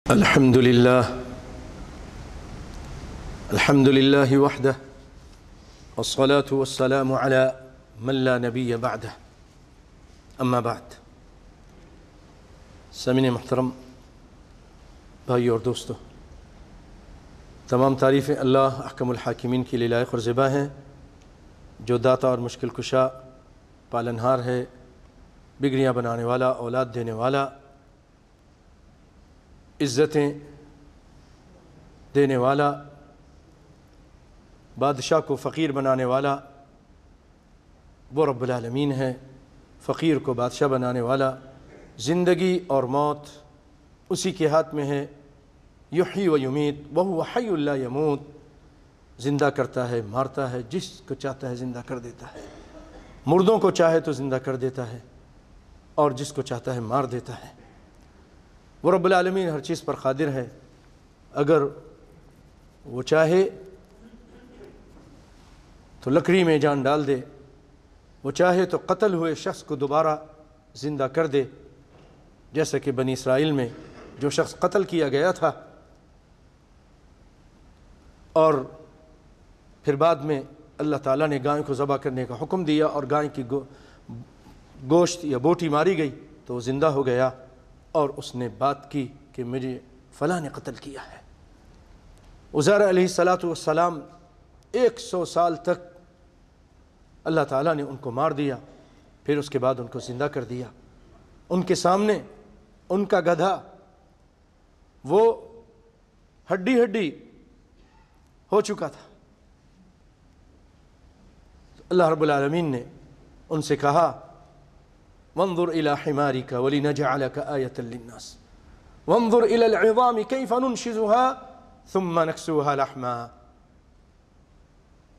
الحمد لله وحده والصلاة والسلام على من لا نبي بعده اما بعد۔ سامعین محترم، بھائی اور دوستو، تمام تعریفیں اللہ احکم الحاکمین کے لیے لائق اور زیبا ہیں، جو داتا اور مشکل کشا، پالنہار ہے، بگڑیاں بنانے والا، اولاد دینے والا، عزتیں دینے والا، بادشاہ کو فقیر بنانے والا وہ رب العالمین ہے۔ فقیر کو بادشاہ بنانے والا، زندگی اور موت اسی کے ہاتھ میں ہے۔ یحیی و یمیت وہو حی لا یموت، زندہ کرتا ہے، مارتا ہے، جس کو چاہتا ہے زندہ کر دیتا ہے، مردوں کو چاہے تو زندہ کر دیتا ہے اور جس کو چاہتا ہے مار دیتا ہے۔ وہ رب العالمین ہر چیز پر قادر ہے، اگر وہ چاہے تو لکڑی میں جان ڈال دے، وہ چاہے تو قتل ہوئے شخص کو دوبارہ زندہ کر دے، جیسا کہ بنی اسرائیل میں جو شخص قتل کیا گیا تھا اور پھر بعد میں اللہ تعالیٰ نے گائے کو ذبح کرنے کا حکم دیا اور گائے کی گوشت یا بوٹی ماری گئی تو وہ زندہ ہو گیا اور اس نے بات کی کہ مجھے فلاں نے قتل کیا ہے۔ عزیر علیہ السلام 100 سال تک اللہ تعالیٰ نے ان کو مار دیا، پھر اس کے بعد ان کو زندہ کر دیا۔ ان کے سامنے ان کا گدھا وہ ہڈی ہڈی ہو چکا تھا۔ اللہ رب العالمین نے ان سے کہا وانظر الى حمارك ولنجعلك آية للناس وانظر الى العظام كيف ننشزها ثم نكسوها لحما،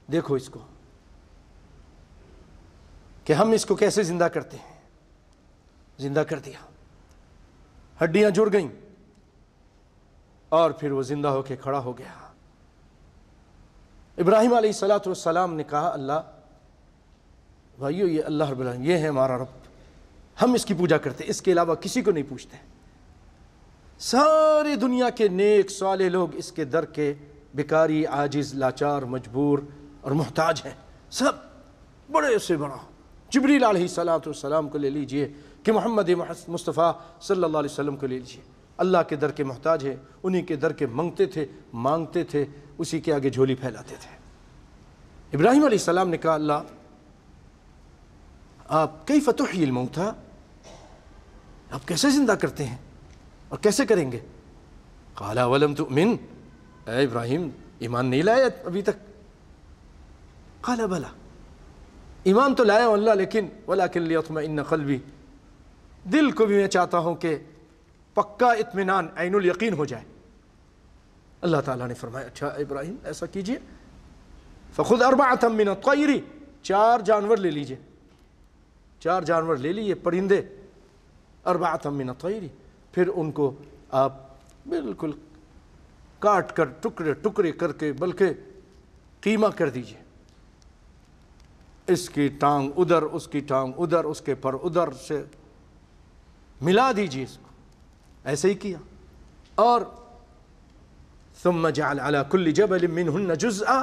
دیکھو اس کو کہ ہم اس کو کیسے زندہ کرتے ہیں۔ زندہ کر دیا، ہڈیاں جڑ گئیں اور پھر وہ زندہ ہو کے کھڑا ہو گیا۔ ابراہیم علیہ السلام نے کہا اللہ بھائیو، یہ اللہ رب العالمین، یہ ہے ہمارا رب، ہم اس کی پوجا کرتے، اس کے علاوہ کسی کو نہیں پوچھتے۔ ساری دنیا کے نیک صالح لوگ اس کے در کے بیکاری، عاجز، لاچار، مجبور اور محتاج ہیں، سب بڑے سے بڑا۔ جبریل علیہ السلام کو لے لیجئے کہ محمد مصطفیٰ صلی اللہ علیہ وسلم کو لے لیجئے، اللہ کے در کے محتاج ہیں، انہی کے در کے منگتے تھے، مانگتے تھے، اسی کے آگے جھولی پھیلاتے تھے۔ ابراہیم علیہ السلام نے کہا اللہ آپ کیف تحیی الموتیٰ، آپ کیسے زندہ کرتے ہیں اور کیسے کریں گے؟ قال ولم تؤمن، اے ابراہیم ایمان نہیں لایا ابھی تک؟ قال بلا، ایمان تو لایا ہوں اللہ، لیکن ولکن لیطمئن قلبی، دل کو بھی میں چاہتا ہوں کہ پکا اطمینان، عین الیقین ہو جائے۔ اللہ تعالیٰ نے فرمایا اچھا ابراہیم ایسا کیجئے، فخذ اربعۃ من الطیر، 4 جانور لے لیجئے، 4 جانور لے لیے، پرندے، اربعۃ من الطیر، پھر ان کو آپ بالکل کاٹ کر ٹکڑے ٹکڑے کر کے بلکہ قیمہ کر دیجئے، اس کی ٹانگ ادھر، اس کی ٹانگ ادھر، اس کے پر ادھر سے ملا دیجئے اس کو۔ ایسے ہی کیا، اور ثم جعل على كل جبل منهن جزءا،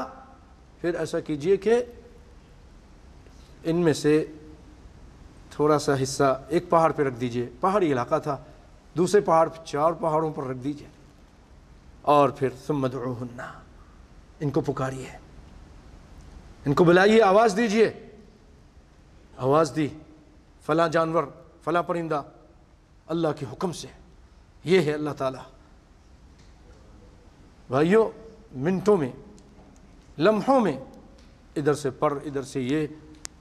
پھر ایسا کیجئے کہ ان میں سے تھوڑا سا حصہ ایک پہاڑ پہ رکھ دیجئے، پہاڑی علاقہ تھا، دوسرے پہاڑ پہ 4 پہاڑوں پر رکھ دیجئے، اور پھر ثم ادعوہن، ان کو پکاریے، ان کو بلائیے، آواز دیجئے۔ آواز دی، فلاں جانور، فلاں پرندہ، اللہ کے حکم سے۔ یہ ہے اللہ تعالیٰ۔ بھائیو منٹوں میں، لمحوں میں، ادھر سے پر، ادھر سے یہ،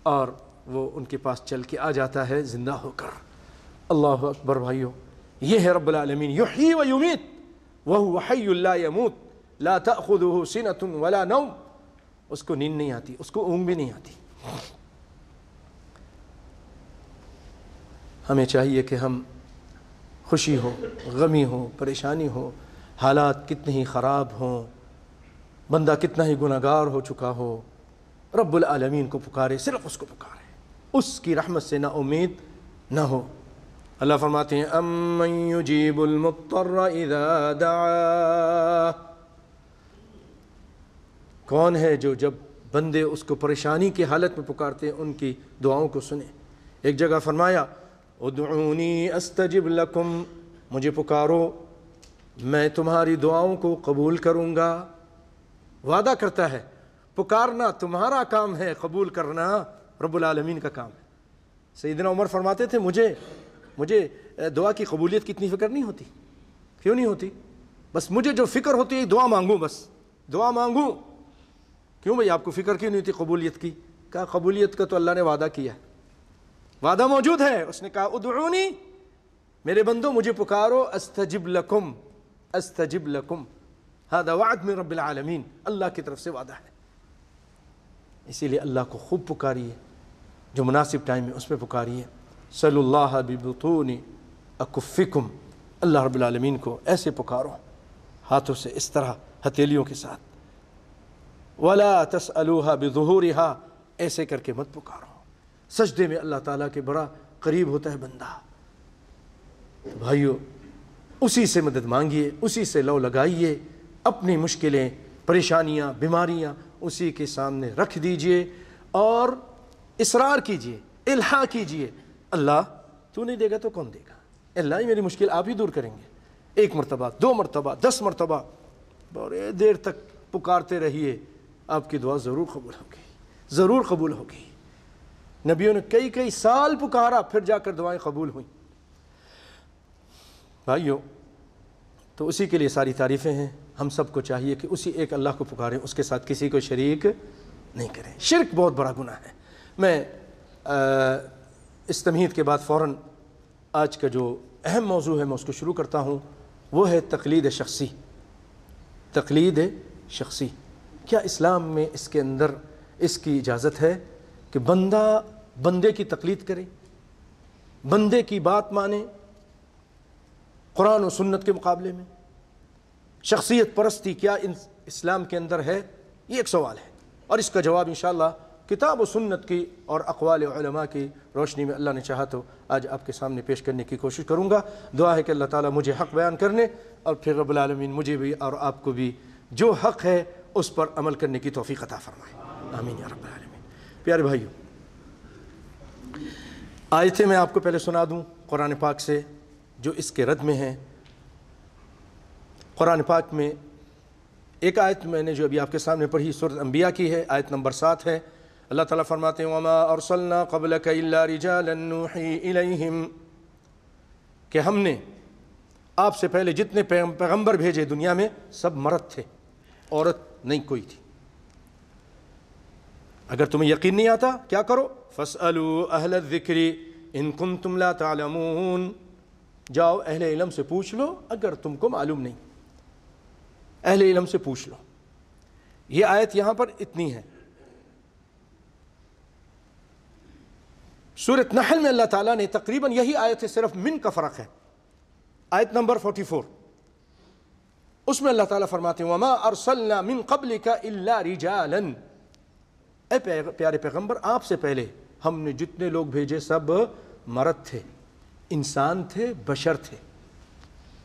اور وہ ان کے پاس چل کے آ جاتا ہے زندہ ہو کر۔ اللہ اکبر بھائیو، یہ ہے رب العالمین، یحیی و یمیت وہو حی لا یموت لا تأخذہ سنۃ ولا نوم، اس کو نیند نہیں آتی، اس کو اونگ بھی نہیں آتی۔ ہمیں چاہیے کہ ہم خوشی ہو، غمی ہو، پریشانی ہو، حالات کتنے ہی خراب ہوں، بندہ کتنا ہی گناہگار ہو چکا ہو، رب العالمین کو پکارے، صرف اس کو پکارے، اس کی رحمت سے نا امید نہ ہو۔ اللہ فرماتے ہیں امن یجیب المضطر اذا دعا، کون ہے جو جب بندے اس کو پریشانی کی حالت میں پکارتے ہیں ان کی دعاؤں کو سنیں۔ ایک جگہ فرمایا ادعونی استجب لکم، مجھے پکارو میں تمہاری دعاؤں کو قبول کروں گا۔ وعدہ کرتا ہے، پکارنا تمہارا کام ہے، قبول کرنا رب العالمین کا کام ہے۔ سیدنا عمر فرماتے تھے مجھے دعا کی قبولیت کی اتنی فکر نہیں ہوتی۔ کیوں نہیں ہوتی؟ بس مجھے جو فکر ہوتی ہے دعا مانگوں، بس دعا مانگوں۔ کیوں بھائی آپ کو فکر کیوں نہیں ہوتی قبولیت کی؟ کہا قبولیت کا تو اللہ نے وعدہ کیا ہے، وعدہ موجود ہے۔ اس نے کہا ادعونی، میرے بندو مجھے پکارو، استجب لکم، استجب لکم، ھذا وعد من رب العالمین، اللہ کی طرف سے وعدہ ہے۔ اسی لیے اللہ کو خوب پکاریے، جو مناسب ٹائم ہے اس پہ پکاریے۔ صلی اللہ ببطون اکفکم، اللہ رب العالمین کو ایسے پکارو ہاتھوں سے، اس طرح ہتھیلیوں کے ساتھ۔ ولا تسألوها بظہورها، ایسے کر کے مت پکارو۔ سجدے میں اللہ تعالیٰ کے بڑا قریب ہوتا ہے بندہ۔ تو بھائیو اسی سے مدد مانگیے، اسی سے لو لگائیے، اپنی مشکلیں، پریشانیاں، بیماریاں اسی کے سامنے رکھ دیجئے اور اصرار کیجئے، الحاح کیجئے، اللہ تو نہیں دے گا تو کون دے گا؟ اللہ ہی میری مشکل آپ ہی دور کریں گے۔ 1 مرتبہ، 2 مرتبہ، 10 مرتبہ، بڑے دیر تک پکارتے رہیے، آپ کی دعا ضرور قبول ہوگی، ضرور قبول ہوگی۔ نبیوں نے کئی سال پکارا، پھر جا کر دعائیں قبول ہوئیں۔ بھائیو تو اسی کے لیے ساری تعریفیں ہیں۔ ہم سب کو چاہیے کہ اسی ایک اللہ کو پکاریں، اس کے ساتھ کسی کو شریک نہیں کریں۔ شرک بہت بڑا گناہ ہے۔ میں اس تمہید کے بعد فوراً آج کا جو اہم موضوع ہے میں اس کو شروع کرتا ہوں، وہ ہے تقلید شخصی۔ تقلید شخصی، کیا اسلام میں اس کے اندر اس کی اجازت ہے کہ بندہ بندے کی تقلید کرے، بندے کی بات مانے قرآن و سنت کے مقابلے میں؟ شخصیت پرستی کیا اسلام کے اندر ہے؟ یہ ایک سوال ہے، اور اس کا جواب انشاءاللہ کتاب و سنت کی اور اقوال علماء کی روشنی میں اللہ نے چاہا تو آج آپ کے سامنے پیش کرنے کی کوشش کروں گا۔ دعا ہے کہ اللہ تعالیٰ مجھے حق بیان کرنے اور پھر رب العالمین مجھے بھی اور آپ کو بھی جو حق ہے اس پر عمل کرنے کی توفیق عطا فرمائے، آمین یا رب العالمین۔ پیارے بھائیو، آیتیں میں آپ کو پہلے سنا دوں قرآن پاک سے جو اس کے رد میں ہیں۔ قرآن پاک میں ایک آیت میں نے جو ابھی آپ کے سامنے پڑھی سورۃ انبیاء کی ہے، آیت نمبر 7 ہے۔ اللہ تعالیٰ فرماتے ہیں وَمَا أَرْسَلْنَا قَبْلَكَ إِلَّا رِجَالًا نُوحِي إِلَيْهِمْ، کہ ہم نے آپ سے پہلے جتنے پیغمبر بھیجے دنیا میں سب مرد تھے، عورت نہیں کوئی تھی۔ اگر تمہیں یقین نہیں آتا کیا کرو؟ فَاسْأَلُوا أَهْلَ الذِّكْرِ إِن كُنتُمْ لَا تَعْلَمُونَ، جاؤ اہل علم سے پوچھ لو اگر تم کو معلوم نہیں، اہل علم سے پوچھ لو۔ یہ آیت یہاں پر اتنی ہے۔ سورۃ نحل میں اللہ تعالیٰ نے تقریباً یہی آیت ہے، صرف من کا فرق ہے، آیت نمبر 44، اس میں اللہ تعالیٰ فرماتے ہیں وَمَا أَرْسَلْنَا مِن قَبْلِكَ إِلَّا رِجَالًا، اے پیارے پیغمبر آپ سے پہلے ہم نے جتنے لوگ بھیجے سب مرد تھے، انسان تھے، بشر تھے۔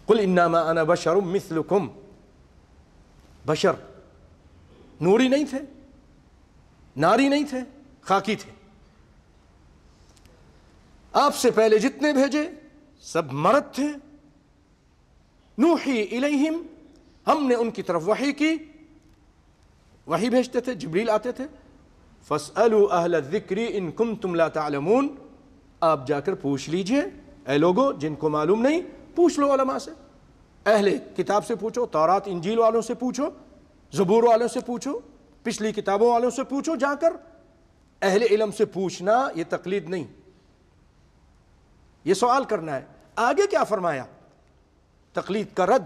قُلْ إِنَّمَا أَنَا بَشَرٌ مِثْلُكُمْ، بشر، نوری نہیں تھے، ناری نہیں تھے، خاکی تھے۔ آپ سے پہلے جتنے بھیجے سب مرد تھے۔ نوحی الیہم، ہم نے ان کی طرف وحی کی، وحی بھیجتے تھے، جبریل آتے تھے۔ فاسألوا اہل الذکر ان کنتم لا تعلمون، آپ جا کر پوچھ لیجئے اے لوگوں جن کو معلوم نہیں، پوچھ لو علماء سے، اہل کتاب سے پوچھو، تورات انجیل والوں سے پوچھو، زبور والوں سے پوچھو، پچھلی کتابوں والوں سے پوچھو، جا کر اہل علم سے پوچھنا یہ تقلید نہیں، یہ سوال کرنا ہے۔ آگے کیا فرمایا؟ تقلید کا رد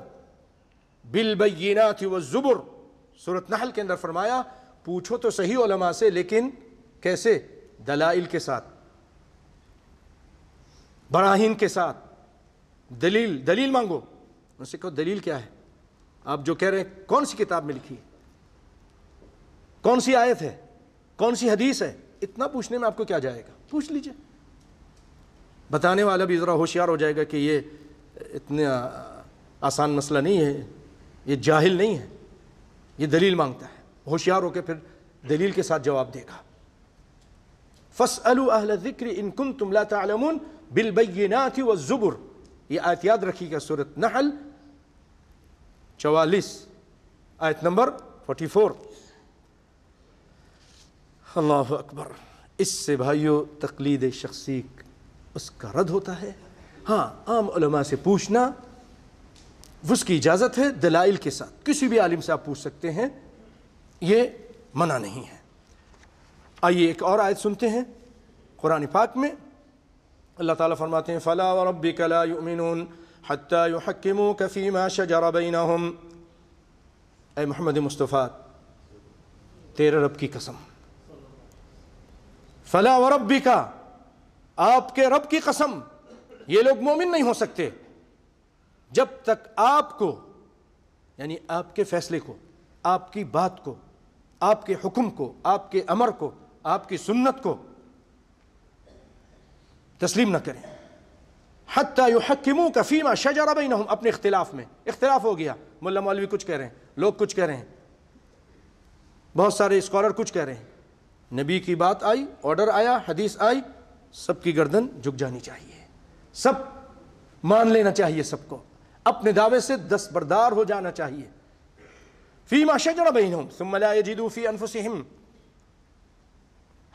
بالبینات والزبر، سورۃ نحل کے اندر فرمایا پوچھو تو صحیح علماء سے، لیکن کیسے؟ دلائل کے ساتھ، براہین کے ساتھ، دلیل مانگو۔ ان سے کہو دلیل کیا ہے؟ آپ جو کہہ رہے ہیں کون سی کتاب میں لکھی ہے، کون سی آیت ہے، کون سی حدیث ہے؟ اتنا پوچھنے میں آپ کو کیا جائے گا؟ پوچھ لیجئے۔ بتانے والا بھی ذرا ہوشیار ہو جائے گا کہ یہ اتنا آسان مسئلہ نہیں ہے، یہ جاہل نہیں ہے، یہ دلیل مانگتا ہے، ہوشیار ہو کے پھر دلیل کے ساتھ جواب دے گا۔ فَاسْأَلُوا أَهْلَ الذِّكْرِ إِن كُنتُمْ لَا تَعْلَمُونَ بِالْبَيِّنَاتِ وَالزُّبُرِ، یہ آیت یاد رکھیے گا، سورۃ نحل 44 آیت نمبر 44۔ اللہ اکبر۔ اس سے بھائیو تقلید شخصی اس کا رد ہوتا ہے۔ ہاں، عام علماء سے پوچھنا اس کی اجازت ہے، دلائل کے ساتھ کسی بھی عالم سے آپ پوچھ سکتے ہیں، یہ منع نہیں ہے۔ آئیے ایک اور آیت سنتے ہیں قرآن پاک میں، اللہ تعالیٰ فرماتے ہیں فَلَا وَرَبِّكَ لَا يُؤْمِنُونَ حَتَّى يُحَكِّمُوكَ فِي مَا شَجَرَ بَيْنَهُمْ۔ اے محمد مصطفیٰ، تیرے رب کی قسم، فَلَا وَرَبِّكَ، آپ کے رب کی قسم، یہ لوگ مومن نہیں ہو سکتے جب تک آپ کو، یعنی آپ کے فیصلے کو، آپ کی بات کو، آپ کے حکم کو، آپ کے امر کو، آپ کی سنت کو تسلیم نہ کریں۔ حتی یحکموک فیما شجر بینہم، اپنے اختلاف میں، اختلاف ہو گیا، ملا مولوی کچھ کہہ رہے ہیں، لوگ کچھ کہہ رہے ہیں، بہت سارے اسکالر کچھ کہہ رہے ہیں، نبی کی بات آئی، آرڈر آیا، حدیث آئی، سب کی گردن جھک جانی چاہیے، سب مان لینا چاہیے، سب کو اپنے دعوے سے دستبردار ہو جانا چاہیے۔ فیما شجر بینہم ثم لا یجدوا فی انفسہم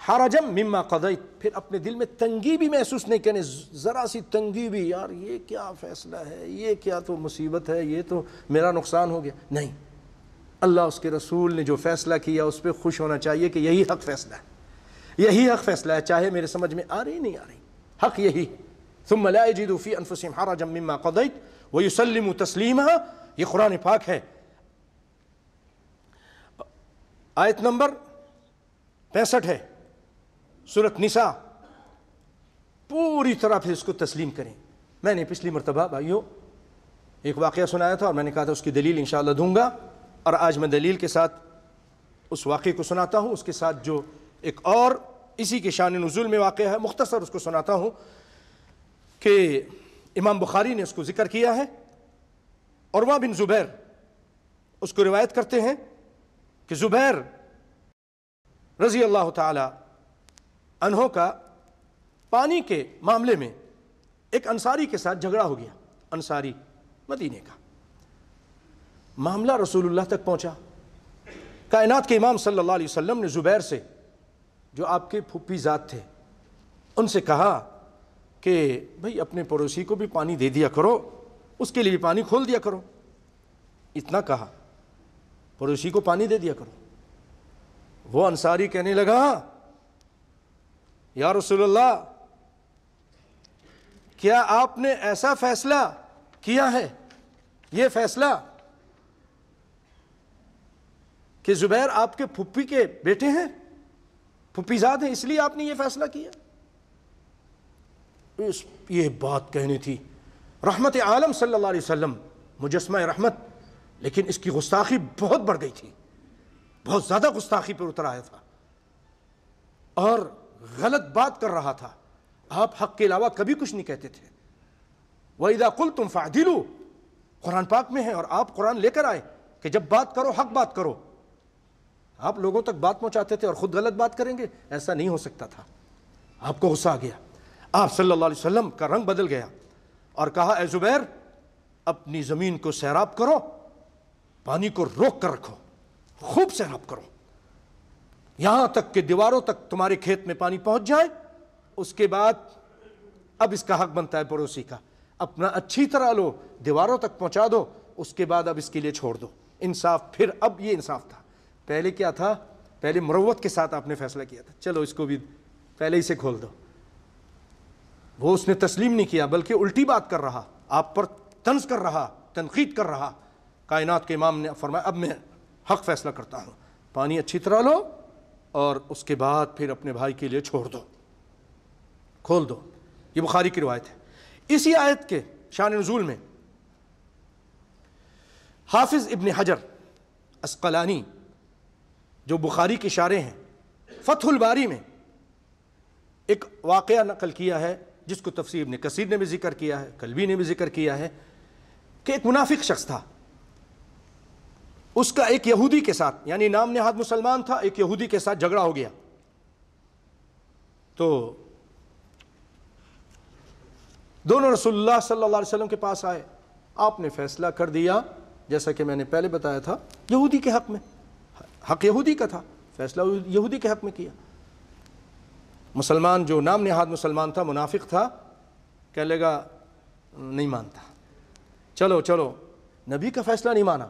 حرجا مما قضیت، پھر اپنے دل میں تنگی بھی محسوس نہیں کرنے، ذرا سی تنگی بھی، یار یہ کیا فیصلہ ہے، یہ کیا تو مصیبت ہے، یہ تو میرا نقصان ہو گیا، نہیں، اللہ اس کے رسول نے جو فیصلہ کیا اس پہ خوش ہونا چاہیے کہ یہی حق فیصلہ ہے، یہی حق فیصلہ ہے، چاہے میرے سمجھ میں آ رہی نہیں آ رہی، حق یہی ہے۔ ثم لا يجدوا في انفسهم حرجا مما قضيت ويسلموا تسلیما، یہ قرآن پاک ہے، آیت نمبر 65 ہے سورۃ نساء، پوری طرح پھر اس کو تسلیم کریں۔ میں نے پچھلی مرتبہ بھائیو ایک واقعہ سنایا تھا اور میں نے کہا تھا اس کی دلیل انشاءاللہ دوں گا، اور آج میں دلیل کے ساتھ اس واقعے کو سناتا ہوں، اس کے ساتھ جو ایک اور اسی کے شان نزول میں واقعہ ہے، مختصر اس کو سناتا ہوں کہ امام بخاری نے اس کو ذکر کیا ہے، عروہ بن زبیر اس کو روایت کرتے ہیں کہ زبیر رضی اللہ تعالی عنہ کا پانی کے معاملے میں ایک انصاری کے ساتھ جھگڑا ہو گیا، انصاری مدینے کا، معاملہ رسول اللہ تک پہنچا، کائنات کے امام صلی اللہ علیہ وسلم نے زبیر سے، جو آپ کے پھوپھی ذات تھے، ان سے کہا کہ بھئی اپنے پڑوسی کو بھی پانی دے دیا کرو، اس کے لیے بھی پانی کھول دیا کرو، اتنا کہا، پڑوسی کو پانی دے دیا کرو۔ وہ انصاری کہنے لگا یا رسول اللہ، کیا آپ نے ایسا فیصلہ کیا ہے، یہ فیصلہ کہ زبیر آپ کے پھوپھی کے بیٹے ہیں، پھوپھی زاد ہیں، اس لیے آپ نے یہ فیصلہ کیا؟ یہ بات کہنی تھی رحمت عالم صلی اللہ علیہ وسلم، مجسمہ رحمت، لیکن اس کی گستاخی بہت بڑھ گئی تھی، بہت زیادہ گستاخی پر اتر آیا تھا اور غلط بات کر رہا تھا۔ آپ حق کے علاوہ کبھی کچھ نہیں کہتے تھے۔ وَإِذَا قُلْتُمْ فَعْدِلُوا، قرآن پاک میں ہے، اور آپ قرآن لے کر آئے کہ جب بات کرو حق بات کرو۔ آپ لوگوں تک بات پہنچاتے تھے اور خود غلط بات کریں گے، ایسا نہیں ہو سکتا تھا۔ آپ کو غصہ آ گیا، آپ صلی اللہ علیہ وسلم کا رنگ بدل گیا اور کہا اے زبیر، اپنی زمین کو سیراب کرو، پانی کو روک کر رکھو، خوب سیراب کرو، یہاں تک کہ دیواروں تک تمہارے کھیت میں پانی پہنچ جائے۔ اس کے بعد اب اس کا حق بنتا ہے پڑوسی کا، اپنا اچھی طرح لو، دیواروں تک پہنچا دو، اس کے بعد اب اس کے لیے چھوڑ دو، انصاف۔ پھر اب یہ انصاف تھا، پہلے کیا تھا؟ پہلے مروت کے ساتھ آپ نے فیصلہ کیا تھا، چلو اس کو بھی پہلے ہی سے کھول دو۔ وہ اس نے تسلیم نہیں کیا، بلکہ الٹی بات کر رہا، آپ پر طنز کر رہا، تنقید کر رہا۔ کائنات کے امام نے فرمایا اب میں حق فیصلہ کرتا ہوں، پانی اچھی طرح لو اور اس کے بعد پھر اپنے بھائی کے لیے چھوڑ دو، کھول دو۔ یہ بخاری کی روایت ہے۔ اسی آیت کے شان نزول میں حافظ ابن حجر اسقلانی جو بخاری کے شارح ہیں، فتح الباری میں ایک واقعہ نقل کیا ہے جس کو تفسیر ابن کثیر نے بھی ذکر کیا ہے، کلبی نے بھی ذکر کیا ہے، کہ ایک منافق شخص تھا، اس کا ایک یہودی کے ساتھ، یعنی نام نہاد مسلمان تھا، ایک یہودی کے ساتھ جھگڑا ہو گیا. تو دونوں رسول اللہ صلی اللہ علیہ وسلم کے پاس آئے. آپ نے فیصلہ کر دیا، جیسا کہ میں نے پہلے بتایا تھا، یہودی کے حق میں، حق یہودی کا تھا، فیصلہ یہودی کے حق میں کیا. مسلمان جو نام نہاد مسلمان تھا، منافق تھا، کہنے لگا نہیں مانتا، چلو چلو نبی کا فیصلہ نہیں مانا،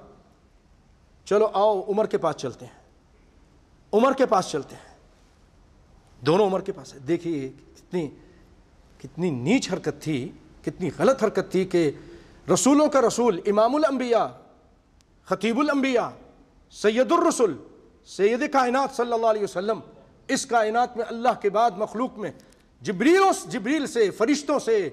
چلو آؤ عمر کے پاس چلتے ہیں، عمر کے پاس چلتے ہیں. دونوں عمر کے پاس ہے. دیکھیے کتنی نیچ حرکت تھی، کتنی غلط حرکت تھی کہ رسولوں کا رسول، امام الانبیاء، خطیب الانبیاء، سید الرسل، سید کائنات صلی اللہ علیہ وسلم، اس کائنات میں اللہ کے بعد مخلوق میں جبریل سے، فرشتوں سے،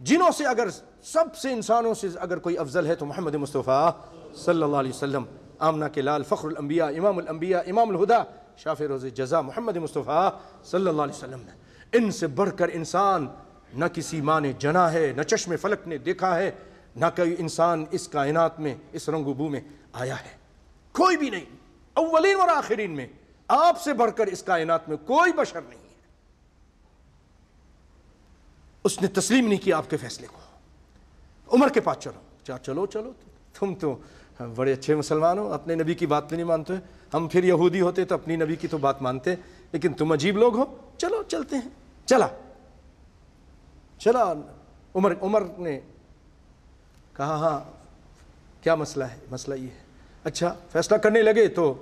جنوں سے، اگر سب سے انسانوں سے اگر کوئی افضل ہے تو محمد مصطفیٰ صلی اللہ علیہ وسلم، آمنہ کے لال، فخر الانبیاء، امام الانبیاء، امام الہدا، شافع روز جزا، محمد مصطفیٰ صلی اللہ علیہ وسلم نے. ان سے بڑھ کر انسان نہ کسی ماں نے جنا ہے، نہ چشم فلک نے دیکھا ہے، نہ کوئی انسان اس کائنات میں، اس رنگ و بو میں آیا ہے، کوئی بھی نہیں. اولین اور آخرین میں آپ سے بڑھ کر اس کائنات میں کوئی بشر نہیں ہے. اس نے تسلیم نہیں کیا آپ کے فیصلے کو. عمر کے پاس چلو تم تو بڑے اچھے مسلمان ہو، اپنے نبی کی بات نہیں مانتے، ہم پھر یہودی ہوتے تو اپنی نبی کی تو بات مانتے، لیکن تم عجیب لوگ ہو، چلو چلتے ہیں. چلا عمر نے کہا ہاں کیا مسئلہ ہے؟ مسئلہ یہ ہے. اچھا فیصلہ کرنے لگے تو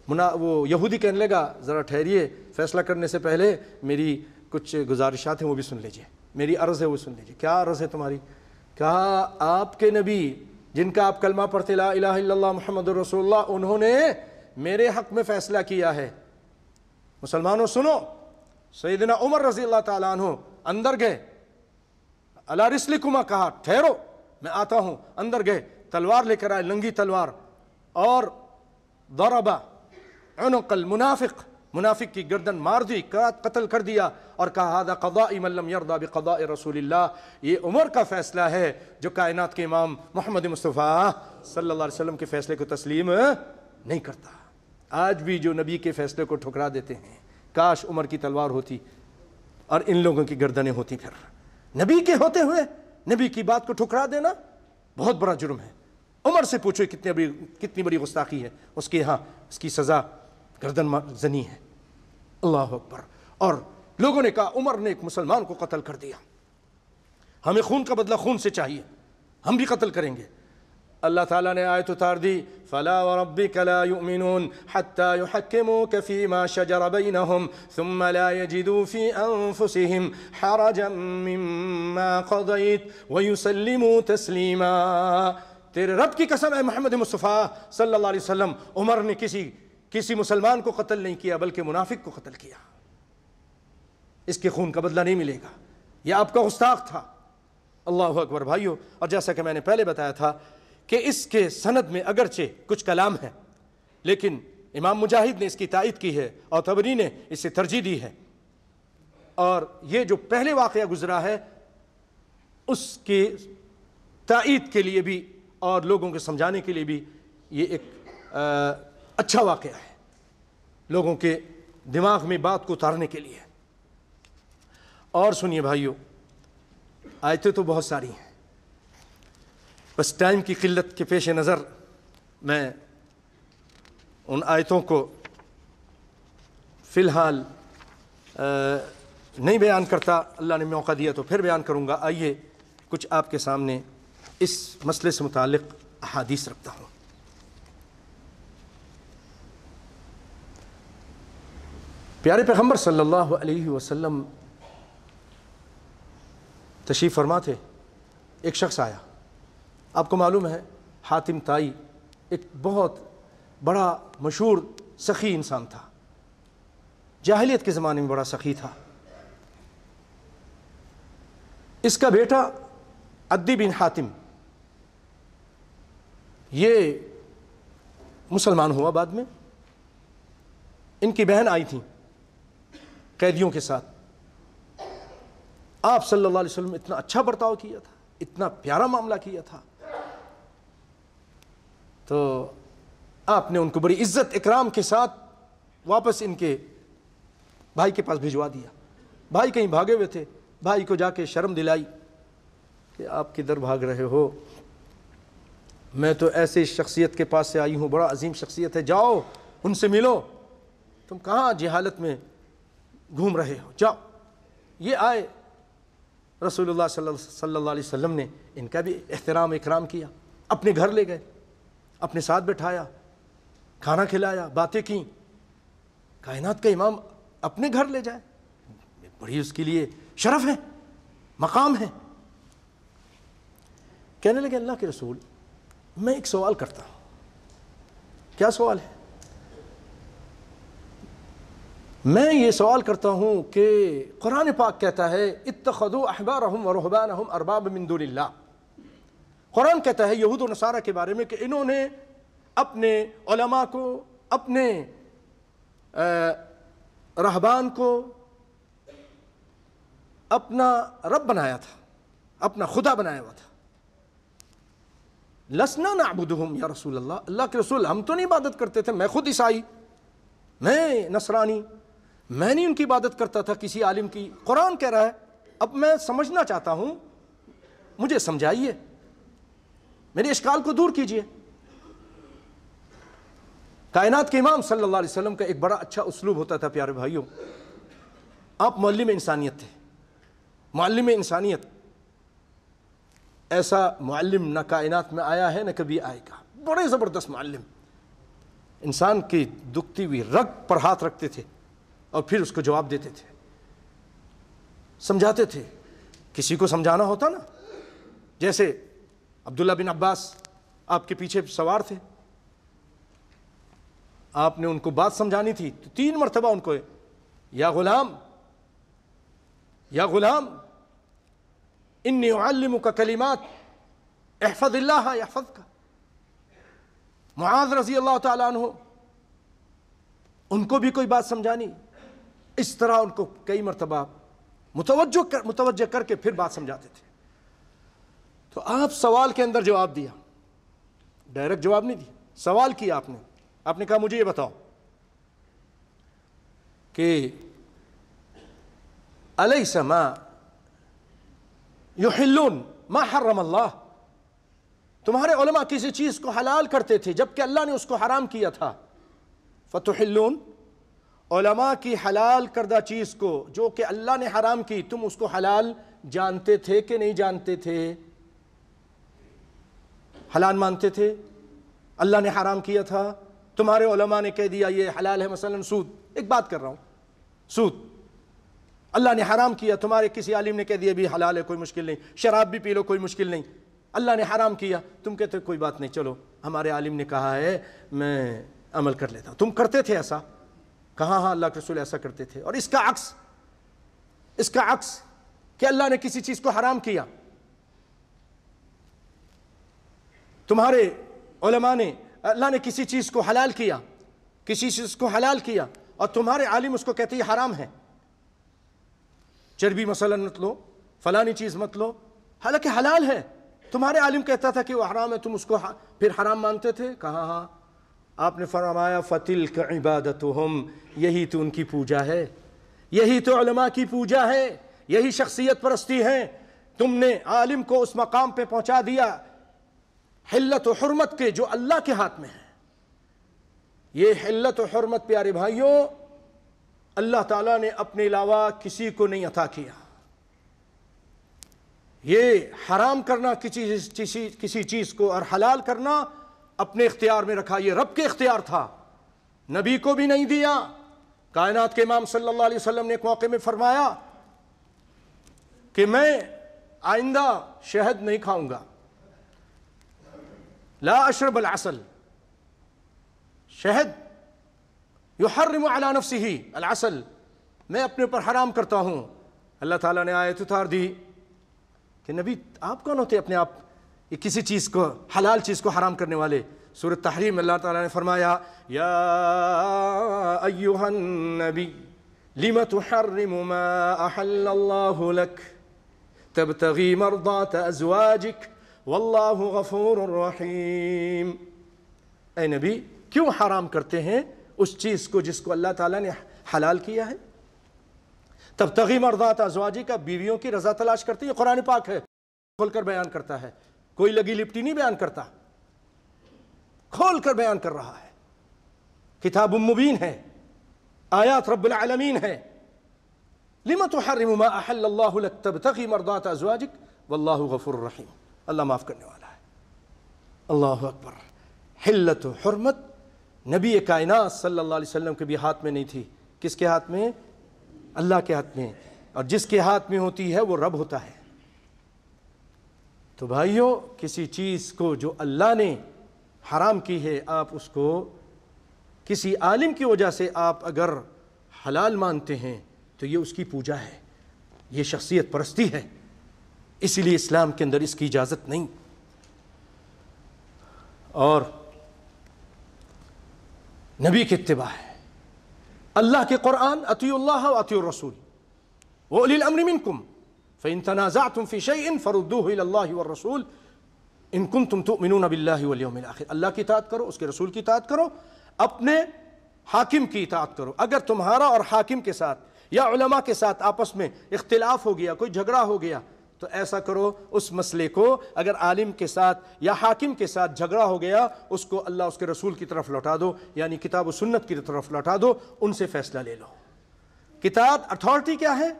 وہ یہودی کہنے لگا ذرا ٹھہریے، فیصلہ کرنے سے پہلے میری کچھ گزارشات ہیں وہ بھی سن لیجئے، میری عرض ہے وہ سن لیجئے. کیا عرض ہے تمہاری؟ کہا آپ کے نبی جن کا آپ کلمہ پڑھتے لا الہ الا اللہ محمد رسول اللہ، انہوں نے میرے حق میں فیصلہ کیا ہے. مسلمانوں سنو. سیدنا عمر رضی اللہ تعالیٰ عنہ اندر گئے، علی رسلکما، کہا ٹھہرو میں آتا ہوں. اندر گئے، تلوار لے کر آئے، ننگی تلوار، اور ضرب عنق المنافق، منافق کی گردن مار دی، قتل کر دیا، اور کہا ھذا قضاء من لم يرضى بقضاء رسول اللہ، یہ عمر کا فیصلہ ہے جو کائنات کے امام محمد مصطفیٰ صلی اللہ علیہ وسلم کے فیصلے کو تسلیم نہیں کرتا. آج بھی جو نبی کے فیصلے کو ٹھکرا دیتے ہیں، کاش عمر کی تلوار ہوتی اور ان لوگوں کی گردنیں ہوتی. پھر نبی کے ہوتے ہوئے نبی کی بات کو ٹھکرا دینا بہت بڑا جرم ہے. عمر سے پوچھو کتنی بڑی گستاخی ہے، اس کے ہاں اس کی سزا گردن زنی ہے. اللہ اکبر. اور لوگوں نے کہا عمر نے ایک مسلمان کو قتل کر دیا، ہمیں خون کا بدلہ خون سے چاہیے، ہم بھی قتل کریں گے. اللہ تعالیٰ نے آیت اتار دی، فَلَا وَرَبِّكَ لَا يُؤْمِنُونَ حَتَّى يُحَكِّمُوكَ فِي مَا شَجَرَ بَيْنَهُمْ ثُمَّ لَا يَجِدُوا فِي أَنفُسِهِمْ حَرَجًا مِّمَّا قَضَيْتَ وَيُسَلِّمُوا تَسْلِيمًا. تیرے رب کی قسم ہے محمد مصطفیٰ صلی اللہ علیہ وسلم، عمر نے کسی مسلمان کو قتل نہیں کیا بلکہ منافق کو قتل کیا. اس کے خون کا بدلہ نہیں ملے گا، یہ آپ کا گستاخ تھا. اللہ اکبر بھائیو. اور جیسا کہ میں نے پہلے بتایا تھا کہ اس کے سند میں اگرچہ کچھ کلام ہے، لیکن امام مجاہد نے اس کی تائید کی ہے اور طبری نے اسے ترجیح دی ہے. اور یہ جو پہلے واقعہ گزرا ہے اس کی تائید کے لیے بھی اور لوگوں کو سمجھانے کے لیے بھی یہ ایک اچھا واقعہ ہے، لوگوں کے دماغ میں بات کو اتارنے کے لیے. اور سنیے بھائیو، آیتیں تو بہت ساری ہیں، بس ٹائم کی قلت کے پیش نظر میں ان آیتوں کو فی الحال نہیں بیان کرتا. اللہ نے موقع دیا تو پھر بیان کروں گا. آئیے کچھ آپ کے سامنے اس مسئلے سے متعلق احادیث رکھتا ہوں. پیارے پیغمبر صلی اللہ علیہ وسلم تشریف فرما تھے. ایک شخص آیا، آپ کو معلوم ہے حاتم طائی ایک بہت بڑا مشہور سخی انسان تھا، جاہلیت کے زمانے میں بڑا سخی تھا. اس کا بیٹا عدی بن حاتم یہ مسلمان ہوا بعد میں. ان کی بہن آئی تھیں قیدیوں کے ساتھ. آپ صلی اللہ علیہ وسلم اتنا اچھا برتاؤ کیا تھا، اتنا پیارا معاملہ کیا تھا، تو آپ نے ان کو بڑی عزت اکرام کے ساتھ واپس ان کے بھائی کے پاس بھجوا دیا۔ بھائی کہیں بھاگے ہوئے تھے، بھائی کو جا کے شرم دلائی کہ آپ کدھر بھاگ رہے ہو، میں تو ایسے شخصیت کے پاس سے آئی ہوں، بڑا عظیم شخصیت ہے، جاؤ ان سے ملو، تم کہاں جہالت میں گھوم رہے ہو، جاؤ۔ یہ آئے، رسول اللہ صلی اللہ علیہ وسلم نے ان کا بھی احترام اکرام کیا، اپنے گھر لے گئے، اپنے ساتھ بٹھایا، کھانا کھلایا، باتیں کیں۔ کائنات کا امام اپنے گھر لے جائے، بڑی اس کے لیے شرف ہے، مقام ہے۔ کہنے لگے اللہ کے رسول میں ایک سوال کرتا ہوں۔ کیا سوال ہے؟ میں یہ سوال کرتا ہوں کہ قرآن پاک کہتا ہے اتخذوا احبارهم ورهبانهم اربابا من دون اللہ۔ قرآن کہتا ہے یہود و نصارہ کے بارے میں کہ انہوں نے اپنے علماء کو، اپنے رہبان کو اپنا رب بنایا تھا، اپنا خدا بنایا ہوا تھا۔ لسنا نعبدهم یا رسول اللہ، اللہ کے رسول ہم تو نہیں عبادت کرتے تھے، میں خود عیسائی، میں نصرانی، میں نہیں ان کی عبادت کرتا تھا کسی عالم کی۔ قرآن کہہ رہا ہے، اب میں سمجھنا چاہتا ہوں، مجھے سمجھائیے، میرے اشکال کو دور کیجئے۔ کائنات کے امام صلی اللہ علیہ وسلم کا ایک بڑا اچھا اسلوب ہوتا تھا پیارے بھائیوں، آپ معلم انسانیت تھے، معلم انسانیت۔ ایسا معلم نہ کائنات میں آیا ہے نہ کبھی آئے گا، بڑے زبردست معلم، انسان کی دکھتی ہوئی رگ پر ہاتھ رکھتے تھے اور پھر اس کو جواب دیتے تھے، سمجھاتے تھے۔ کسی کو سمجھانا ہوتا نا، جیسے عبداللہ بن عباس آپ کے پیچھے سوار تھے، آپ نے ان کو بات سمجھانی تھی تو 3 مرتبہ ان کو یا غلام یا غلام انی اعلمک کلمات احفظ اللہ یحفظک۔ معاذ رضی اللہ تعالیٰ عنہ، ان کو بھی کوئی بات سمجھانی، اس طرح ان کو کئی مرتبہ متوجہ کر کے پھر بات سمجھاتے تھے۔ تو آپ سوال کے اندر جواب دیا، ڈائریکٹ جواب نہیں دیا، سوال کیا آپ نے کہا مجھے یہ بتاؤ کہ الیس ما یحلون ما حرم اللہ، تمہارے علماء کسی چیز کو حلال کرتے تھے جبکہ اللہ نے اس کو حرام کیا تھا، فتحلون، علماء کی حلال کردہ چیز کو جو کہ اللہ نے حرام کی تم اس کو حلال جانتے تھے کہ نہیں جانتے تھے؟ حلال مانتے تھے، اللہ نے حرام کیا تھا، تمہارے علماء نے کہہ دیا یہ حلال ہے، مثلا سود، ایک بات کر رہا ہوں، سود اللہ نے حرام کیا، تمہارے کسی عالم نے کہہ دیا بھی حلال ہے کوئی مشکل نہیں، شراب بھی پی لو کوئی مشکل نہیں، اللہ نے حرام کیا، تم کہتے کوئی بات نہیں، چلو ہمارے عالم نے کہا ہے میں عمل کر لیتا ہوں۔ تم کرتے تھے ایسا؟ کہاں ہاں اللہ کے رسول ایسا کرتے تھے۔ اور اس کا عکس کہ اللہ نے کسی چیز کو حرام کیا، تمہارے علماء نے، اللہ نے کسی چیز کو حلال کیا، کسی چیز کو حلال کیا اور تمہارے عالم اس کو کہتے ہیں حرام ہے، چربی مثلا مت لو، فلانی چیز مت لو، حالانکہ حلال ہے، تمہارے عالم کہتا تھا کہ وہ حرام ہے، تم اس کو پھر حرام مانتے تھے؟ کہاں ہاں، آپ نے فرمایا فَتِلْكَ عِبَادَتُهُمْ، یہی تو ان کی پوجا ہے، یہی تو علماء کی پوجا ہے، یہی شخصیت پرستی ہے۔ تم نے عالم کو اس مقام پہ پہنچا دیا حلت و حرمت کے جو اللہ کے ہاتھ میں ہے۔ یہ حلت و حرمت پیارے بھائیوں اللہ تعالیٰ نے اپنے علاوہ کسی کو نہیں عطا کیا۔ یہ حرام کرنا کسی چیز کو اور حلال کرنا اپنے اختیار میں رکھا، یہ رب کے اختیار تھا، نبی کو بھی نہیں دیا۔ کائنات کے امام صلی اللہ علیہ وسلم نے ایک موقع میں فرمایا کہ میں آئندہ شہد نہیں کھاؤں گا، لا اشرب العسل، شہد یحرم علی نفسہ العسل، میں اپنے پر حرام کرتا ہوں۔ اللہ تعالیٰ نے آیت اتار دی کہ نبی آپ کون ہوتے اپنے آپ یہ کسی چیز کو، حلال چیز کو حرام کرنے والے؟ سورۃ تحریم اللہ تعالیٰ نے فرمایا یا ایہا النبی لم تحرم ما احل اللہ لک، تبتغی مرضات ازواجک واللہ غفور رحیم۔ اے نبی کیوں حرام کرتے ہیں اس چیز کو جس کو اللہ تعالیٰ نے حلال کیا ہے؟ تبتغی مرضات ازواجک، بیویوں کی رضا تلاش کرتے ہیں، یہ قرآن پاک ہے، کھول کر بیان کرتا ہے، کوئی لگی لپٹی نہیں بیان کرتا، کھول کر بیان کر رہا ہے، کتاب مبین ہے، آیات رب العالمین ہے۔ لم تحرم ما احل اللہ لک تبتغی مرضات ازواجک واللہ غفور رحیم، اللہ معاف کرنے والا ہے۔ اللہ اکبر۔ حلت و حرمت نبی کائنات صلی اللہ علیہ وسلم کے بھی ہاتھ میں نہیں تھی، کس کے ہاتھ میں؟ اللہ کے ہاتھ میں، اور جس کے ہاتھ میں ہوتی ہے وہ رب ہوتا ہے۔ تو بھائیوں، کسی چیز کو جو اللہ نے حرام کی ہے، آپ اس کو کسی عالم کی وجہ سے آپ اگر حلال مانتے ہیں تو یہ اس کی پوجا ہے، یہ شخصیت پرستی ہے، اسی لیے اسلام کے اندر اس کی اجازت نہیں۔ اور نبی کی اتباع ہے، اللہ کے قرآن، اطیعوا اللہ واطیعوا الرسول واولی الامر منکم فإن تنازعتم في شيء فردوه إلى الله والرسول إن كنتم تؤمنون بالله واليوم الآخر۔ اللہ کی اطاعت کرو، اس کے رسول کی اطاعت کرو، اپنے حاکم کی اطاعت کرو۔ اگر تمہارا اور حاکم کے ساتھ یا علماء کے ساتھ آپس میں اختلاف ہو گیا، کوئی جھگڑا ہو گیا، تو ایسا کرو اس مسئلے کو، اگر عالم کے ساتھ یا حاکم کے ساتھ جھگڑا ہو گیا، اس کو اللہ اس کے رسول کی طرف لوٹا دو، یعنی کتاب و سنت کی طرف لوٹا دو، ان سے فیصلہ لے لو۔ کتاب اتھارٹی کیا ہے؟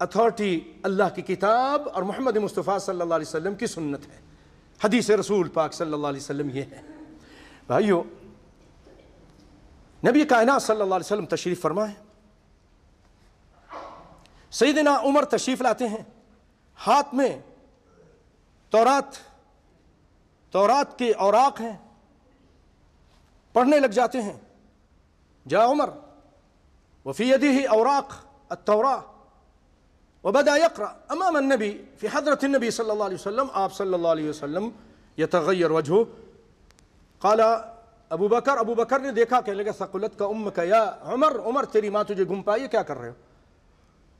اتھارٹی اللہ کی کتاب اور محمد مصطفیٰ صلی اللہ علیہ وسلم کی سنت ہے، حدیث رسول پاک صلی اللہ علیہ وسلم یہ ہے۔ بھائیو، نبی کائنات صلی اللہ علیہ وسلم تشریف فرما ہے، سیدنا عمر تشریف لاتے ہیں، ہاتھ میں تورات کے اوراق ہیں، پڑھنے لگ جاتے ہیں۔ جاء عمر وفي يده اوراق التوراة وبدأ يقرأ امام النبي في حضرة النبي صلى الله عليه وسلم، آپ صلی اللہ علیہ وسلم يتغير وجهه، قال ابو بکر نے دیکھا، کہنے لگا ثقلت کا امک یا عمر تیری ماں تجھے گھم پائی ہے، کیا کر رہے ہو؟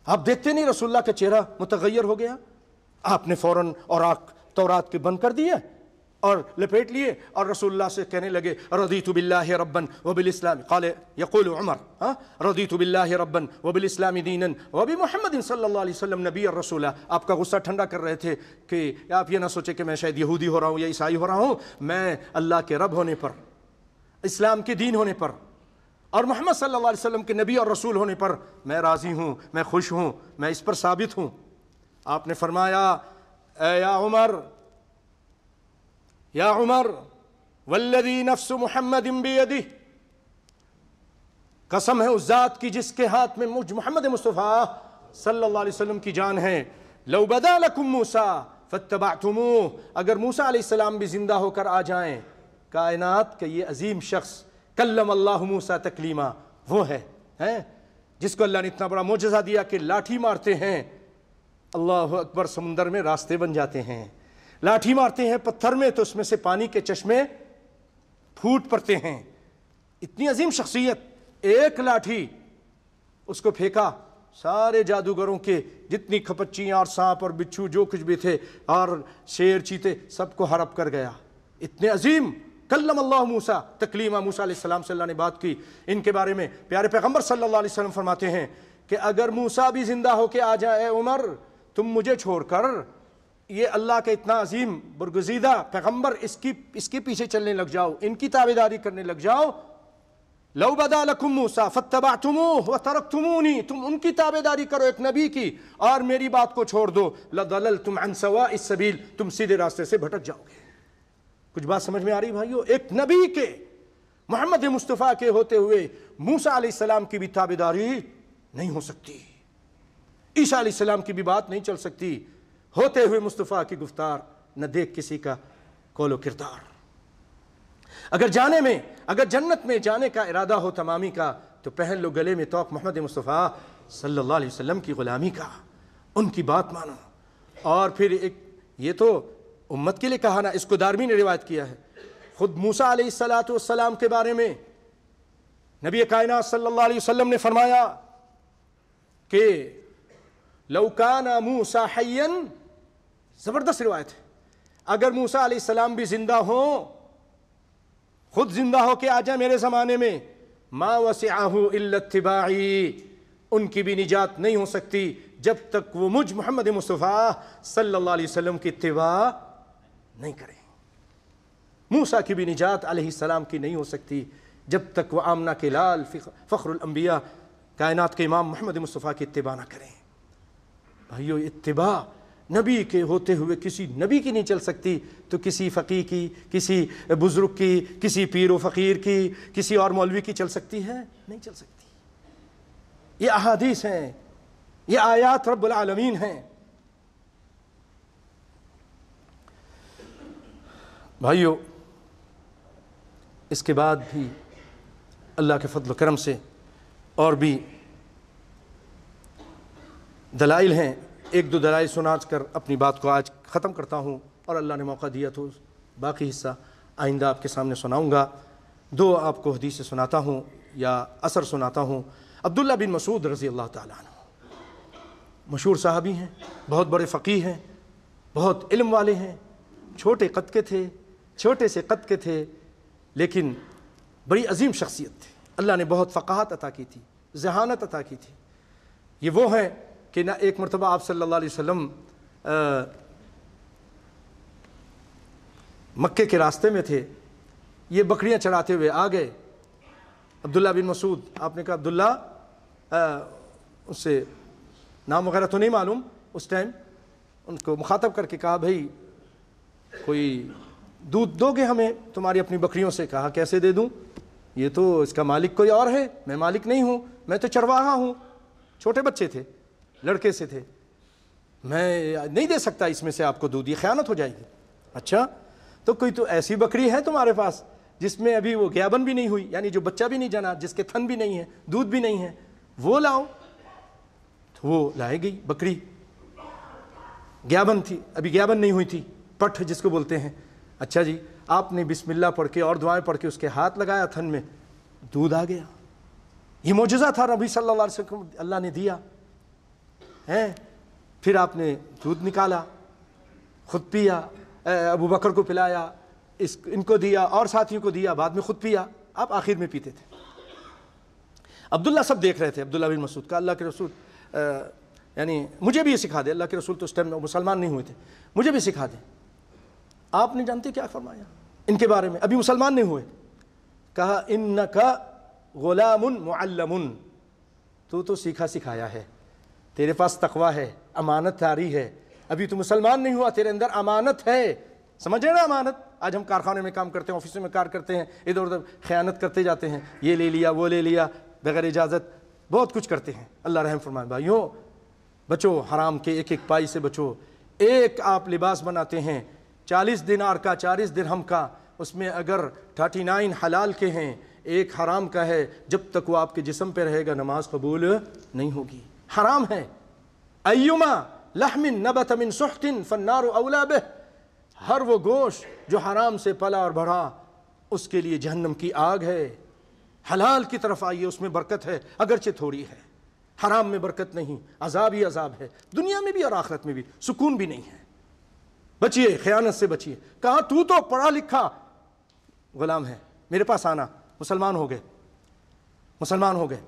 آپ دیکھتے نہیں رسول اللہ کا چہرہ متغیر ہو گیا؟ آپ نے فوراً اوراق تورات کے بند کر دیے اور لپیٹ لیے، اور رسول اللہ سے کہنے لگے رضیت باللہ ربا وبالاسلام، قال یقول عمر رضیت باللہ ربا وبالاسلام دینا وبمحمد صلی اللہ علیہ وسلم نبی الرسول۔ آپ کا غصہ ٹھنڈا کر رہے تھے کہ آپ یہ نہ سوچے کہ میں شاید یہودی ہو رہا ہوں یا عیسائی ہو رہا ہوں، میں اللہ کے رب ہونے پر، اسلام کے دین ہونے پر اور محمد صلی اللہ علیہ وسلم کے نبی اور رسول ہونے پر میں راضی ہوں، میں خوش ہوں، میں اس پر ثابت ہوں۔ آپ نے فرمایا اے یا عمر والذی نفس محمد بیدہ، قسم ہے اس ذات کی جس کے ہاتھ میں مجھ محمد مصطفیٰ صلی اللہ علیہ وسلم کی جان ہے، لو بدا لکم موسیٰ فاتبعتموہ، اگر موسیٰ علیہ السلام بھی زندہ ہو کر آ جائیں، کائنات کا یہ عظیم شخص کلم اللہ موسیٰ تکلیما، وہ ہے جس کو اللہ نے اتنا بڑا معجزہ دیا کہ لاٹھی مارتے ہیں، اللہ اکبر، سمندر میں راستے بن جاتے ہیں، لاٹھی مارتے ہیں پتھر میں تو اس میں سے پانی کے چشمے پھوٹ پڑتے ہیں۔ اتنی عظیم شخصیت، ایک لاٹھی اس کو پھینکا، سارے جادوگروں کے جتنی کھپچیاں اور سانپ اور بچھو جو کچھ بھی تھے اور شیر چیتے سب کو ہڑپ کر گیا۔ اتنے عظیم، کلم اللہ موسیٰ تکلیما، موسیٰ علیہ السلام سے اللہ نے بات کی۔ ان کے بارے میں پیارے پیغمبر صلی اللہ علیہ وسلم فرماتے ہیں کہ اگر موسیٰ بھی زندہ ہو کے آ جائے، اے عمر تم مجھے چھوڑ کر یہ اللہ کا اتنا عظیم برگزیدہ پیغمبر، اس کے پیچھے چلنے لگ جاؤ، ان کی تابعداری کرنے لگ جاؤ، لو بدا لکم موسیٰ فاتبعتموہ وترکتمونی، تم ان کی تابعداری کرو ایک نبی کی اور میری بات کو چھوڑ دو، لضللتم عن سواء السبیل، تم سیدھے راستے سے بھٹک جاؤ گے۔ کچھ بات سمجھ میں آ رہی بھائیو؟ ایک نبی کے، محمد مصطفیٰ کے ہوتے ہوئے موسیٰ علیہ السلام کی بھی تابعداری نہیں ہو سکتی، عیسیٰ علیہ السلام کی بھی بات نہیں چل سکتی، ہوتے ہوئے مصطفیٰ کی گفتار نہ دیکھ کسی کا قول و کردار۔ اگر جنت میں جانے کا ارادہ ہو تمامی کا، تو پہن لو گلے میں توق محمد مصطفیٰ صلی اللہ علیہ وسلم کی غلامی کا، ان کی بات مانو۔ اور پھر ایک یہ تو امت کے لیے کہا نا، اس کو دارمی نے روایت کیا ہے، خود موسیٰ علیہ السلام کے بارے میں نبی کائنات صلی اللہ علیہ وسلم نے فرمایا کہ لو کان موسیٰ حیا، زبردست روایت ہے، اگر موسیٰ علیہ السلام بھی زندہ ہوں، خود زندہ ہو کے آ جائیں میرے زمانے میں، ما وسعہ الا اتباعی، ان کی بھی نجات نہیں ہو سکتی جب تک وہ مجھ محمد مصطفیٰ صلی اللہ علیہ وسلم کی اتباع نہیں کریں۔ موسیٰ کی بھی نجات علیہ السلام کی نہیں ہو سکتی جب تک وہ آمنہ کے لال فخر الانبیاء کائنات کے امام محمد مصطفیٰ کی اتباع نہ کریں۔ بھائیو، اتباع نبی کے ہوتے ہوئے کسی نبی کی نہیں چل سکتی تو کسی فقیہ کی، کسی بزرگ کی، کسی پیر و فقیر کی، کسی اور مولوی کی چل سکتی ہے؟ نہیں چل سکتی۔ یہ احادیث ہیں، یہ آیات رب العالمین ہیں۔ بھائیو، اس کے بعد بھی اللہ کے فضل و کرم سے اور بھی دلائل ہیں، ایک دو دلائل سنا کر اپنی بات کو آج ختم کرتا ہوں، اور اللہ نے موقع دیا تو باقی حصہ آئندہ آپ کے سامنے سناؤں گا۔ دو آپ کو حدیث سناتا ہوں یا اثر سناتا ہوں۔ عبداللہ بن مسعود رضی اللہ تعالیٰ عنہ مشہور صحابی ہیں، بہت بڑے فقیہ ہیں، بہت علم والے ہیں، چھوٹے قد کے تھے، چھوٹے سے قد کے تھے، لیکن بڑی عظیم شخصیت تھی۔ اللہ نے بہت فقاہت عطا کی تھی، ذہانت عطا کی تھی۔ یہ وہ ہیں کہ نہ ایک مرتبہ آپ صلی اللہ علیہ وسلم مکے کے راستے میں تھے، یہ بکریاں چراتے ہوئے آ گئے۔ عبداللہ بن مسعود، آپ نے کہا عبداللہ، اس سے نام وغیرہ تو نہیں معلوم اس ٹائم، ان کو مخاطب کر کے کہا بھائی کوئی دودھ دو گے ہمیں تمہاری اپنی بکریوں سے؟ کہا کیسے دے دوں، یہ تو اس کا مالک کوئی اور ہے، میں مالک نہیں ہوں، میں تو چرواہا ہوں۔ چھوٹے بچے تھے، لڑکے سے تھے، میں نہیں دے سکتا اس میں سے آپ کو دودھ، یہ خیانت ہو جائے گی۔ اچھا، تو کوئی تو ایسی بکری ہے تمہارے پاس جس میں ابھی وہ گیابن بھی نہیں ہوئی، یعنی جو بچہ بھی نہیں جنا، جس کے تھن بھی نہیں ہے، دودھ بھی نہیں ہے، وہ لاؤ۔ تو وہ لائے گئی بکری، گیابن تھی، ابھی گیابن نہیں ہوئی تھی، پٹھ جس کو بولتے ہیں۔ اچھا جی، آپ نے بسم اللہ پڑھ کے اور دعائیں پڑھ کے اس کے ہاتھ لگایا تھن میں، دودھ آ گیا۔ یہ معجزہ تھا نبی صلی اللہ علیہ وسلم اللہ نے دیا ہے۔ پھر آپ نے دودھ نکالا، خود پیا، ابو بکر کو پلایا، ان کو دیا اور ساتھیوں کو دیا، بعد میں خود پیا، آپ آخر میں پیتے تھے۔ عبداللہ سب دیکھ رہے تھے، عبداللہ بن مسعود کا، اللہ کے رسول یعنی مجھے بھی یہ سکھا دے، اللہ کے رسول تو اس ٹائم مسلمان نہیں ہوئے تھے، مجھے بھی سکھا دیں۔ آپ نے جانتے کیا فرمایا ان کے بارے میں؟ ابھی مسلمان نہیں ہوئے، کہا انکا غلام معلم، تو سیکھا سکھایا ہے، تیرے پاس تقویٰ ہے، امانت داری ہے، ابھی تو مسلمان نہیں ہوا، تیرے اندر امانت ہے۔ سمجھے نا امانت؟ آج ہم کارخانے میں کام کرتے ہیں، آفسوں میں کار کرتے ہیں، ادھر ادھر خیانت کرتے جاتے ہیں، یہ لے لیا وہ لے لیا بغیر اجازت، بہت کچھ کرتے ہیں۔ اللہ رحم فرمائے۔ بھائیوں، بچو حرام کے ایک ایک پائی سے بچو۔ ایک آپ لباس بناتے ہیں 40 دینار کا، 40 درہم کا، اس میں اگر 39 حلال کے ہیں، ایک حرام کا ہے، جب تک وہ آپ کے جسم پہ رہے گا نماز قبول نہیں ہوگی، حرام ہے۔ ایما لحم نبت من سحت فالنار اولا بہ، ہر وہ گوشت جو حرام سے پلا اور بڑھا اس کے لیے جہنم کی آگ ہے۔ حلال کی طرف آئیے، اس میں برکت ہے، اگرچہ تھوڑی ہے۔ حرام میں برکت نہیں، عذاب ہی عذاب ہے، دنیا میں بھی اور آخرت میں بھی، سکون بھی نہیں ہے۔ بچیے، خیانت سے بچیے۔ کہا تو پڑھا لکھا غلام ہے، میرے پاس آنا۔ مسلمان ہو گئے، مسلمان ہو گئے۔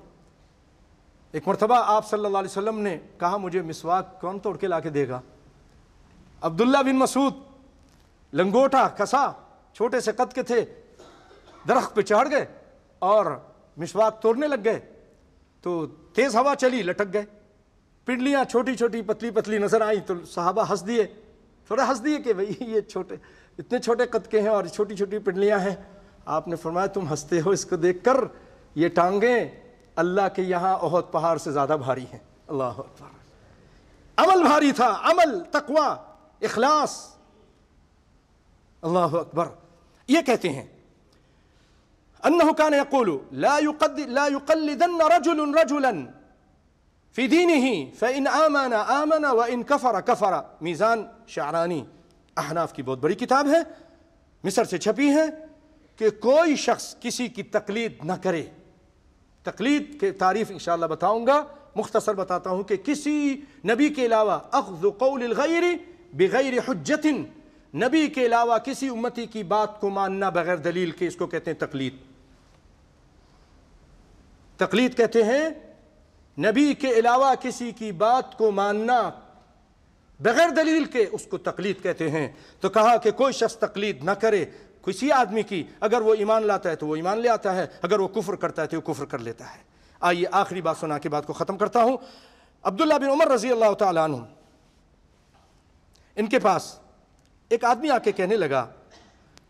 ایک مرتبہ آپ صلی اللہ علیہ وسلم نے کہا مجھے مسواک کون توڑ کے لا کے دے گا؟ عبداللہ بن مسعود لنگوٹا کسا، چھوٹے سے قد کے تھے، درخت پہ چڑھ گئے اور مسواک توڑنے لگ گئے، تو تیز ہوا چلی، لٹک گئے، پنڈلیاں چھوٹی چھوٹی پتلی پتلی نظر آئیں، تو صحابہ ہنس دیے، تھوڑا ہنس دیے کہ بھئی یہ چھوٹے، اتنے چھوٹے قد کے ہیں اور چھوٹی چھوٹی پنڈلیاں ہیں۔ آپ نے فرمایا تم ہنستے ہو اس کو دیکھ کر، یہ ٹانگیں اللہ کے یہاں احد پہاڑ سے زیادہ بھاری ہیں۔ اللہ اکبر۔ عمل بھاری تھا، عمل، تقوی، اخلاص۔ اللہ اکبر۔ یہ کہتے ہیں انه كان يقول لا يقلدن رجل رجلا في دينه فإن آمن آمن وإن كفر كفر۔ میزان شعرانی احناف کی بہت بڑی کتاب ہے، مصر سے چھپی ہے، کہ کوئی شخص کسی کی تقلید نہ کرے۔ تقلید کے تعریف انشاءاللہ بتاؤں گا، مختصر بتاتا ہوں کہ کسی نبی کے علاوہ اخذ قول الغیر بغیر حجت، نبی کے علاوہ کسی امتی کی بات کو ماننا بغیر دلیل کے، اس کو کہتے ہیں تقلید۔ تقلید کہتے ہیں نبی کے علاوہ کسی کی بات کو ماننا بغیر دلیل کے، اس کو تقلید کہتے ہیں۔ تو کہا کہ کوئی شخص تقلید نہ کرے کسی آدمی کی، اگر وہ ایمان لاتا ہے تو وہ ایمان لے آتا ہے، اگر وہ کفر کرتا ہے تو وہ کفر کر لیتا ہے۔ آئیے آخری بات سنا کے بات کو ختم کرتا ہوں۔ عبداللہ بن عمر رضی اللہ تعالیٰ عنہ، ان کے پاس ایک آدمی آ کے کہنے لگا،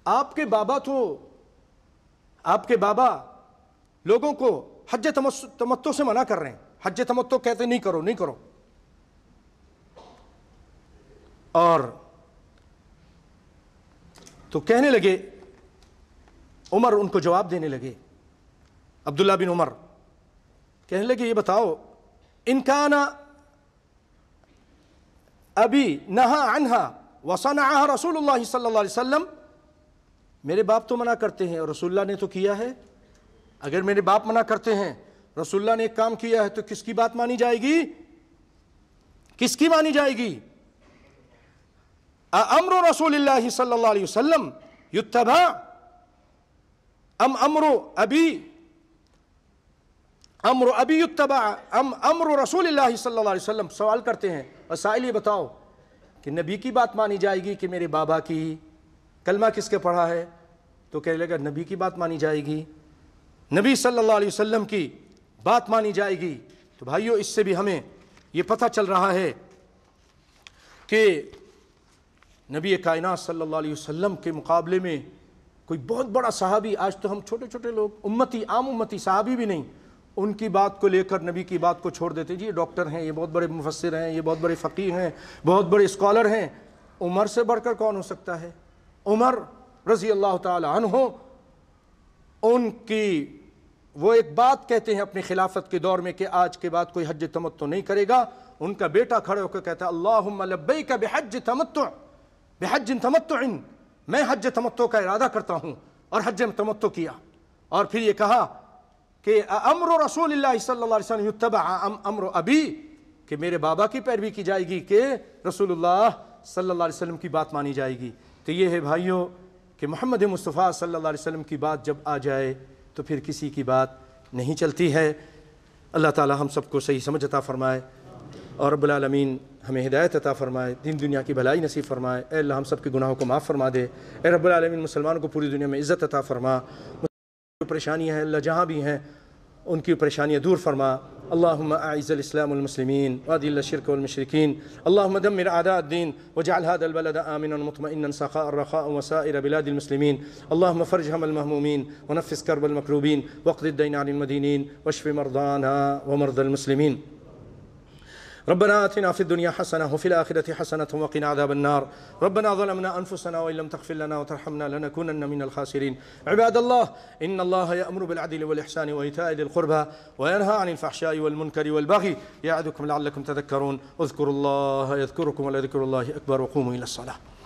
آپ کے بابا لوگوں کو حج تمتع سے منع کر رہے ہیں، حج تمتع کہتے نہیں کرو نہیں کرو۔ اور تو کہنے لگے، عمر ان کو جواب دینے لگے، عبداللہ بن عمر کہنے لگے یہ بتاؤ، ان کان ابی نہا عنہا وصنعها رسول اللہ صلی اللہ علیہ وسلم، میرے باپ تو منع کرتے ہیں اور رسول اللہ نے تو کیا ہے، اگر میرے باپ منع کرتے ہیں، رسول اللہ نے ایک کام کیا ہے، تو کس کی بات مانی جائے گی؟ کس کی مانی جائے گی؟ امر رسول اللہ صلی اللہ علیہ وسلم یتبع ام امر ابی یتبع ام امر رسول اللہ صلی اللہ علیہ وسلم؟ سوال کرتے ہیں، اور سائل یہ بتاؤ کہ نبی کی بات مانی جائے گی کہ میرے بابا کی؟ کلمہ کس کے پڑھا ہے؟ تو کہنے لگا نبی کی بات مانی جائے گی، نبی صلی اللہ علیہ وسلم کی بات مانی جائے گی۔ تو بھائیو، اس سے بھی ہمیں یہ پتہ چل رہا ہے کہ نبی کائنات صلی اللہ علیہ وسلم کے مقابلے میں کوئی بہت بڑا صحابی، آج تو ہم چھوٹے چھوٹے لوگ، امتی، عام امتی، صحابی بھی نہیں، ان کی بات کو لے کر نبی کی بات کو چھوڑ دیتے، جی یہ ڈاکٹر ہیں، یہ بہت بڑے مفسر ہیں، یہ بہت بڑے فقیہ ہیں، بہت بڑے اسکالر ہیں۔ عمر سے بڑھ کر کون ہو سکتا ہے؟ عمر رضی اللہ تعالی عنہ، ان کی وہ ایک بات کہتے ہیں اپنی خلافت کے دور میں کہ آج کے بعد کوئی حج تمتع نہیں کرے گا۔ ان کا بیٹا کھڑے ہو کر کہتا ہے اللہم لبیک بحج تمتع، بحج تمتع، میں حج تمتع کا ارادہ کرتا ہوں، اور حج تمتع کیا۔ اور پھر یہ کہا کہ امر رسول اللہ صلی اللہ علیہ وسلم یتبع ام امر ابی، کہ میرے بابا کی پیروی کی جائے گی کہ رسول اللہ صلی اللہ علیہ وسلم کی بات مانی جائے گی۔ تو یہ ہے بھائیوں کہ محمد مصطفیٰ صلی اللہ علیہ وسلم کی بات جب آ جائے تو پھر کسی کی بات نہیں چلتی ہے۔ اللہ تعالی ہم سب کو صحیح سمجھ عطا فرمائے، اور رب العالمین ہمیں ہدایت عطا فرمائے، دین دنیا کی بھلائی نصیب فرمائے۔ اے اللہ ہم سب کے گناہوں کو معاف فرما دے۔ اے رب العالمین مسلمانوں کو پوری دنیا میں عزت عطا فرما، جو پریشانیاں ہیں اللہ جہاں بھی ہیں ان کی پریشانیاں دور فرما۔ اللہم اعز الاسلام والمسلمین واذل الشرک والمشرکین، اللہم دمر اعداء الدین واجعل هذا البلد آمنا مطمئنا سخاء رخاء وسائر بلاد المسلمین، اللہم فرج هم المہمومین ونفس کرب المکروبین واقض الدین عن المدینین واشف مرضانا ومرضى المسلمین۔ ربنا آتنا في الدنيا حسنة وفي الآخرة حسنة وقنا عذاب النار، ربنا ظلمنا أنفسنا وإن لم تغفر لنا وترحمنا لنكونن من الخاسرين۔ عباد الله، إن الله يأمر بالعدل والإحسان وإيتاء ذي القربى وينهى عن الفحشاء والمنكر والبغي يعظكم لعلكم تذكرون، اذكروا الله يذكركم ولذكر الله أكبر، وقوموا إلى الصلاة۔